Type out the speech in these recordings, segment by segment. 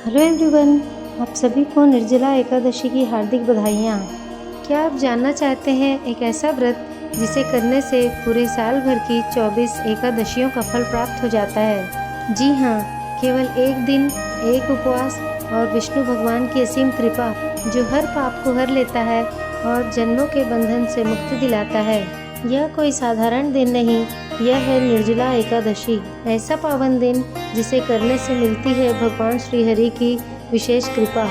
Hello everyone, आप सभी को निर्जला एकादशी की हार्दिक बधाइयाँ। क्या आप जानना चाहते हैं एक ऐसा व्रत जिसे करने से पूरे साल भर की 24 एकादशियों का फल प्राप्त हो जाता है? जी हाँ, केवल एक दिन, एक उपवास और विष्णु भगवान की असीम कृपा जो हर पाप को हर लेता है और जन्मों के बंधन से मुक्ति दिलाता है। यह कोई साधारण दिन नहीं, यह है निर्जला एकादशी, ऐसा पावन दिन जिसे करने से मिलती है भगवान श्री हरि की विशेष कृपा।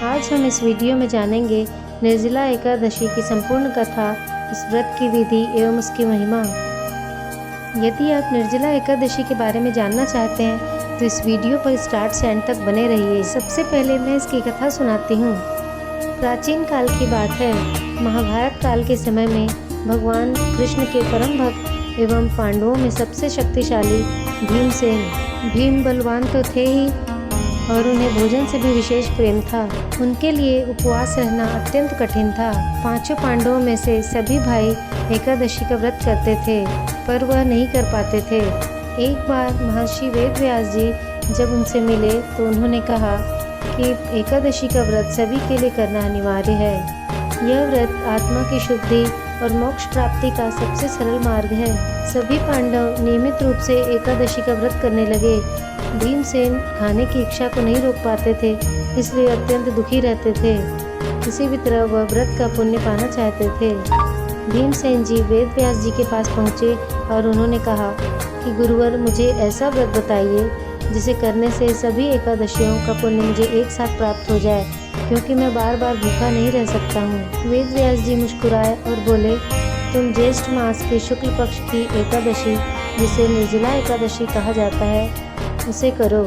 आज हम इस वीडियो में जानेंगे निर्जला एकादशी की संपूर्ण कथा, इस व्रत की विधि एवं उसकी महिमा। यदि आप निर्जला एकादशी के बारे में जानना चाहते हैं तो इस वीडियो पर स्टार्ट से एंड तक बने रहिए। सबसे पहले मैं इसकी कथा सुनाती हूँ। प्राचीन काल की बात है। महाभारत काल के समय में भगवान कृष्ण के परम भक्त एवं पांडवों में सबसे शक्तिशाली भीमसेन। भीम बलवान तो थे ही और उन्हें भोजन से भी विशेष प्रेम था। उनके लिए उपवास रहना अत्यंत कठिन था। पांचों पांडवों में से सभी भाई एकादशी का व्रत करते थे, पर वह नहीं कर पाते थे। एक बार महर्षि वेदव्यास जी जब उनसे मिले तो उन्होंने कहा कि एकादशी का व्रत सभी के लिए करना अनिवार्य है। यह व्रत आत्मा की शुद्धि और मोक्ष प्राप्ति का सबसे सरल मार्ग है। सभी पांडव नियमित रूप से एकादशी का व्रत करने लगे। भीमसेन खाने की इच्छा को नहीं रोक पाते थे, इसलिए अत्यंत दुखी रहते थे। किसी भी तरह वह व्रत का पुण्य पाना चाहते थे। भीमसेन जी वेदव्यास जी के पास पहुँचे और उन्होंने कहा कि गुरुवर, मुझे ऐसा व्रत बताइए जिसे करने से सभी एकादशियों का पुण्य मुझे एक साथ प्राप्त हो जाए, क्योंकि मैं बार बार भूखा नहीं रह सकता हूँ। वेदव्यास जी मुस्कुराए और बोले, तुम ज्येष्ठ मास के शुक्ल पक्ष की एकादशी, जिसे निर्जला एकादशी कहा जाता है, उसे करो।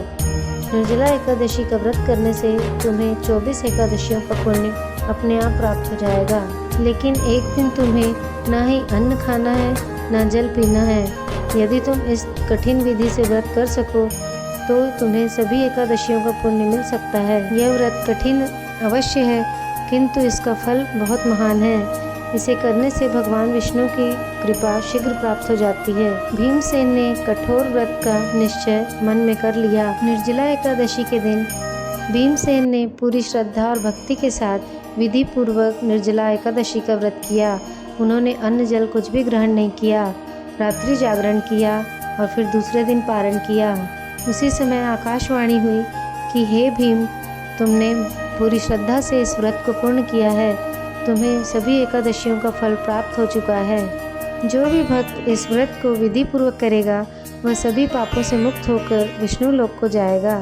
निर्जला एकादशी का व्रत करने से तुम्हें 24 एकादशियों का पुण्य अपने आप प्राप्त हो जाएगा। लेकिन एक दिन तुम्हें ना ही अन्न खाना है, ना जल पीना है। यदि तुम इस कठिन विधि से व्रत कर सको तो तुम्हें सभी एकादशियों का पुण्य मिल सकता है। यह व्रत कठिन अवश्य है, किंतु इसका फल बहुत महान है। इसे करने से भगवान विष्णु की कृपा शीघ्र प्राप्त हो जाती है। भीमसेन ने कठोर व्रत का निश्चय मन में कर लिया। निर्जला एकादशी के दिन भीमसेन ने पूरी श्रद्धा और भक्ति के साथ विधि पूर्वक निर्जला एकादशी का व्रत किया। उन्होंने अन्न जल कुछ भी ग्रहण नहीं किया, रात्रि जागरण किया और फिर दूसरे दिन पारण किया। उसी समय आकाशवाणी हुई कि हे भीम, तुमने पूरी श्रद्धा से इस व्रत को पूर्ण किया है, तुम्हें सभी एकादशियों का फल प्राप्त हो चुका है। जो भी भक्त इस व्रत को विधि पूर्वक करेगा वह सभी पापों से मुक्त होकर विष्णु लोक को जाएगा।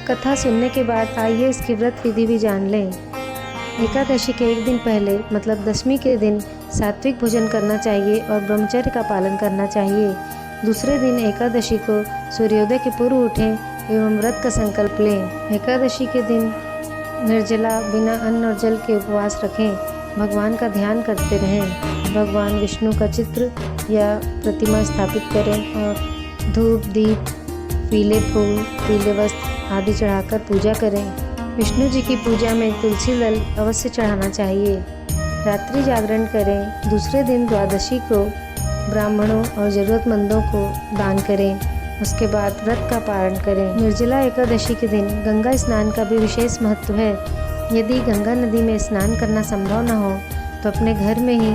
कथा सुनने के बाद आइए इसकी व्रत विधि भी जान लें। एकादशी के एक दिन पहले मतलब दशमी के दिन सात्विक भोजन करना चाहिए और ब्रह्मचर्य का पालन करना चाहिए। दूसरे दिन एकादशी को सूर्योदय के पूर्व उठें एवं व्रत का संकल्प लें। एकादशी के दिन निर्जला बिना अन्न और जल के उपवास रखें। भगवान का ध्यान करते रहें। भगवान विष्णु का चित्र या प्रतिमा स्थापित करें और धूप, दीप, पीले फूल, पीले वस्त्र आदि चढ़ाकर पूजा करें। विष्णु जी की पूजा में तुलसी दल अवश्य चढ़ाना चाहिए। रात्रि जागरण करें। दूसरे दिन द्वादशी को ब्राह्मणों और ज़रूरतमंदों को दान करें। उसके बाद व्रत का पारण करें। निर्जला एकादशी के दिन गंगा स्नान का भी विशेष महत्व है। यदि गंगा नदी में स्नान करना संभव न हो तो अपने घर में ही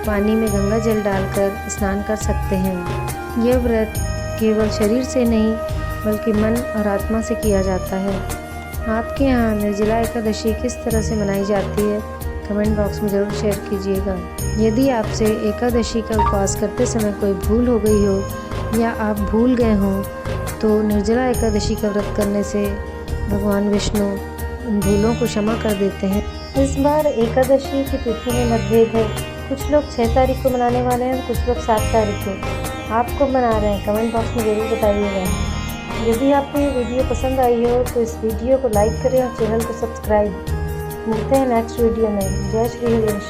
पानी में गंगा जल डालकर स्नान कर सकते हैं। यह व्रत केवल शरीर से नहीं बल्कि मन और आत्मा से किया जाता है। आपके यहाँ निर्जला एकादशी किस तरह से मनाई जाती है, कमेंट बॉक्स में ज़रूर शेयर कीजिएगा। यदि आपसे एकादशी का उपवास करते समय कोई भूल हो गई हो या आप भूल गए हों तो निर्जला एकादशी का व्रत करने से भगवान विष्णु उन भूलों को क्षमा कर देते हैं। इस बार एकादशी की तिथि में मतभेद है। कुछ लोग 6 तारीख को मनाने वाले हैं और कुछ लोग 7 तारीख को। आप कब मना रहे हैं, कमेंट बॉक्स में ज़रूर बताइएगा। यदि आपको ये वीडियो पसंद आई हो तो इस वीडियो को लाइक करें और चैनल को सब्सक्राइब। मिलते हैं नेक्स्ट वीडियो में। जय श्री हरि।